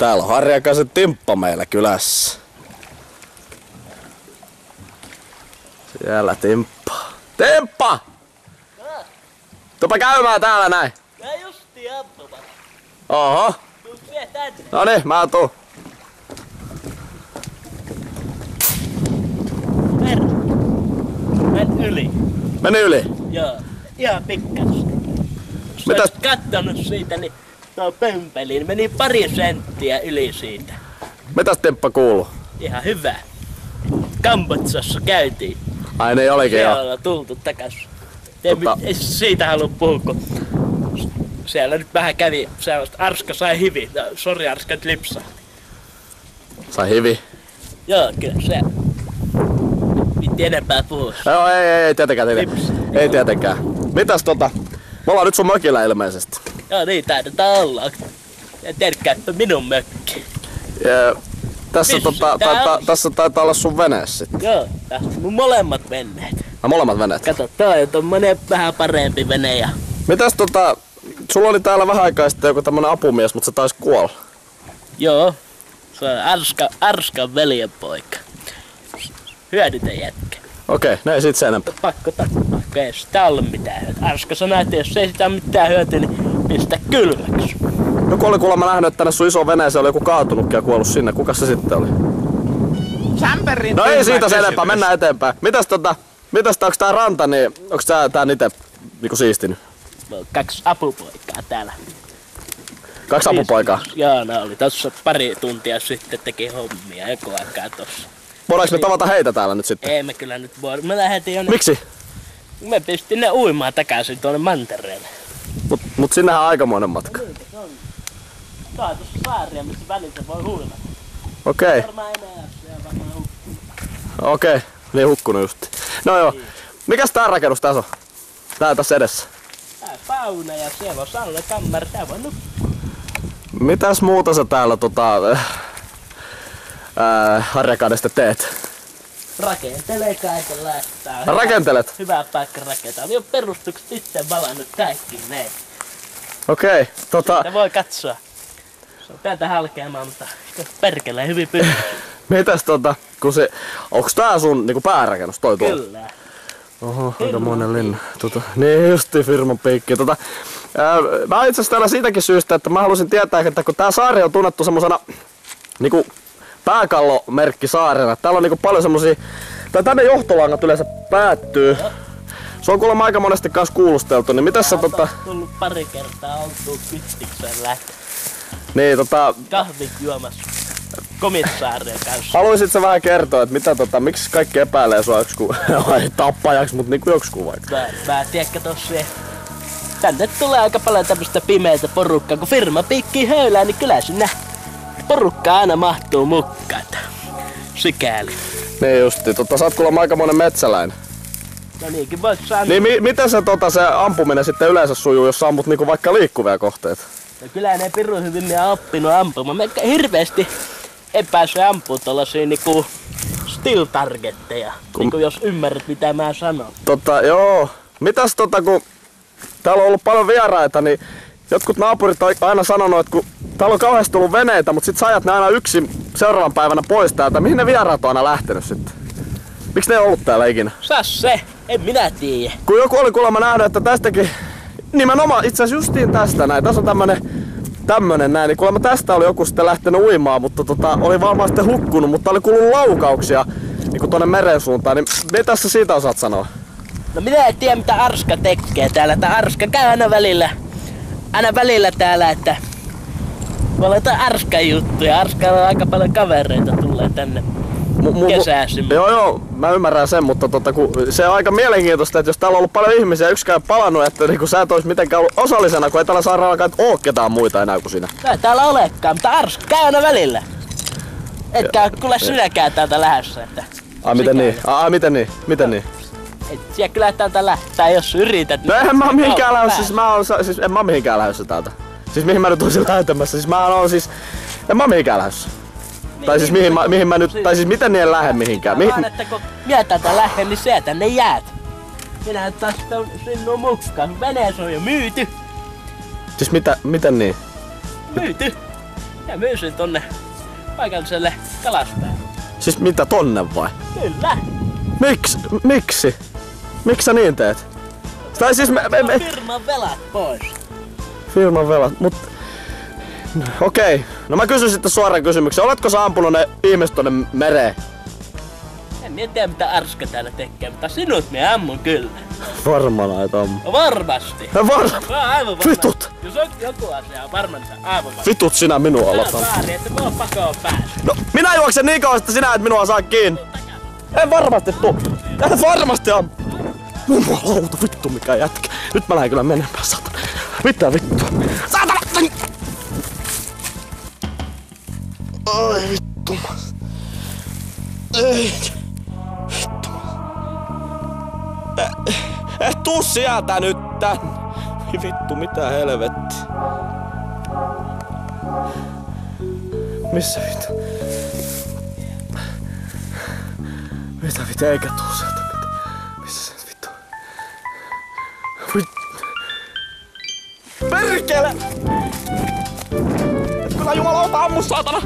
Täällä on Harjakaisen Timppa meillä kylässä. Siellä Timppa. Timppa! Tupa käymään täällä näin. Mä justiin ampumaan. Oho. Tuu vie tänne. Noniin, mä tuun. Men yli. Meni yli. Joo. Ihan pikkasen. Jos Mitäs? ois kattonut siitä, niin tuo pömpeli niin meni pari senttiä yli siitä. Mitäs Timppa kuuluu? Ihan hyvä. Kambodsassa käytiin. Ai niin olikin Siellä jo. ollaan tultu takas. Ei siitä halua puhua, kun siellä nyt vähän kävi sellaista. Arska sai hivi. No, sori Arska, nyt lipsahti. Sai hivi. Joo, kyllä se. Vitti enempää puhua. Joo, ei tietenkään. Ei tietenkään. Mitäs me ollaan nyt sun mökillä ilmeisesti. Joo, niin taidetaan olla. En tiedäkään, että minun mökki. Ja tässä, Missä tää on? tässä taitaa olla sun vene sitten. Joo, tässä on mun molemmat veneet. Molemmat veneet. Kato, toi on tommonen vähän parempi vene ja... Mitäs sulla oli täällä vähän aikaa sitten joku tämmönen apumies, mutta se taisi kuolla. Joo, se on Arskan veljenpoika. Hyödytön jätkä. Okei, ne ei sit sen enempää. Pakko tappaa, kun ei sitä ole mitään hyötyä. Arska sanoi, että jos ei sitä ole mitään hyötyä, niin pistä kylmäksi. Joku oli kuulemma nähnyt, että tänne sun iso veneeseen oli joku kaatunutkin ja kuollut sinne. Kuka se sitten oli? Chamberin No ei tyhmä siitä sen kysymys. enempää, mennään eteenpäin. Mitäs onks tää ranta, niin onks tää ite niinku siistinyt? Mulla on 2 apupoikaa täällä. 2 apupoikaa. Joo, ne oli tossa pari tuntia sitten teki hommia joku aikaa tossa. Voidaanko me tavata heitä täällä nyt sitten? Ei me kyllä nyt voi. Me lähetin jonne. Miksi? Me pistin ne uimaan takaisin tuonne mantereelle. Mut sinnehän on aikamoinen matka. Tää on tossa saaria, missä välissä voi huilata. Okei. Varmaan enää siellä varmaan hukkuu. Okei, niin hukkunut justi. No joo. Mikäs tää rakennus tässä on? Tää tässä edessä. Tää fauna ja siellä on sallekammari. Tää voi nukkua. Mitäs muuta sä täällä Harjakaudesta teet? Rakentelee kaikenlaista. Rakentelet? Hyvä paikka rakentaa. Minä oon perustukset itse valannut kaikki näin. Okei, Ne voi katsoa. Se on täältä halkeamaan, mutta perkelee hyvin pystyy. mitäs kun onks tää sun niinku päärakennus toi tuolla? Kyllä. Oho, aikamoinen linna. Niin justi firman piikki. Mä oon itse asiassa täällä siitäkin syystä, että mä halusin tietää, että kun tää saari on tunnettu semmosena niinku pääkallomerkki saarena. Täällä on niinku paljon semmosia, tai tänne johtolangat yleensä päättyy. Se on kuulemma aika monesti kans kuulusteltu, niin mitäs sä tullut pari kertaa oltua Kyttiksen lähtö. Niin Kahvit juomassa komissaarien kanssa. haluisit sä vähän kertoa, että miksi kaikki epäilee sua joksiku, ei tappajaksi, mut niinku joksiku vaikka? Mä tiedätkö tossa tänne tulee aika paljon tämmöstä pimeätä porukkaa, kun firma piikkii höylää, niin kyllä sinne porukka aina mahtuu mukaan. Sikäli. Niin justi, sä oot kuulemma aikamoinen metsäläinen. No niinkin voit sanoa. Niin miten se ampuminen sitten yleensä sujuu, jos sä ammut niinku vaikka liikkuvia kohteita? No kyllä ne pirun hyvin minä oppinut ampumaan. Mä hirveesti epäisin ampua tollasia niinku still targetteja. Niinku jos ymmärrät mitä mä sanon. Joo. Mitäs kun täällä on ollut paljon vieraita, niin jotkut naapurit on aina sanonut, että kun täällä on kauheasti tullut veneitä, mutta sit sä ajat ne aina yksin seuraavan päivänä pois täältä. Mihin ne vieraat on aina lähtenyt sitten? Miksi ne ei ollut täällä ikinä? Sas se, en minä tiedä. Kun joku oli kuulemma nähnyt, että tästäkin, nimenomaan itse asiassa justiin tästä näin, tässä on tämmönen näin, niin kuulemma tästä oli joku sitten lähtenyt uimaan, mutta oli varmaan sitten hukkunut, mutta oli kuullut laukauksia niin tuonne meren suuntaan, niin mitä sä siitä osaat sanoa? No minä en tiedä mitä Arska tekee täällä. Tää Arska käy aina välillä täällä, että voi olla jotain Arskan juttuja. Arskalla on aika paljon kavereita tulee tänne kesäisin. Joo, mä ymmärrän sen, mutta kun se on aika mielenkiintoista, että jos täällä on ollut paljon ihmisiä ja yksikään palannut, että niin sä et ois mitenkään ollut osallisena, kun ei täällä sairaalakaan oo ketään muita enää kuin sinä. No ei täällä olekaan, mutta Arska käy aina välillä. Etkä kuule sinäkään täältä lähdössä. Että Miten niin? Miten niin? Et siellä kyllä täältä lähtää, jos yrität. No eihän mä oo mihinkään lähdössä, en mä oo mihinkään lähdössä täältä. Siis mihin mä nyt olisin lähtemässä, en mä oo mihinkään lähdössä. Tai siis mihin mä nyt, tai siis miten niin en lähde mihinkään? Vaan että kun minä täältä lähden, niin sä tänne jäät. Minä taas sinun mukaan. Veneessä on jo myyty. Siis miten niin? Myyty. Ja myysin tonne paikalliselle kalastajalle. Siis mitä tonne vai? Kyllä. Miksi? Miksi sä niin teet? Tai siis Firman velat pois. Firman velat, mut... Okei. No mä kysyn sitten suoraan kysymyksen. Oletko sä ampunut ne ihmiset tonne mereen? En tiedä mitä Arska täällä tekee, mutta sinut me ammun kyllä. Varmana et ammu. No varmasti. Aivan varmasti. Vitut! Jos on joku asia, varmaan aivan varmasti. Vitut sinä minua alat Tää on väärin, että mua pakoon päästä. No minä juoksen niin kauan, että sinä et minua saa kiinni. En varmasti tuu. En varmasti ammu. Jumalauta, vittu mikä jätkä. Nyt mä lähden kyllä menemään, saatana. Mitä vittua? Saatana! Ai vittu. Ei. Vittu. Tuu sieltä nyt tänne. Vittu, mitä helvetti. Missä vittu? Mitä vittu, eikä tuu sieltä mitään. Missä se vittu? Perkele! Et kyllä jumalauta ammu, saatana!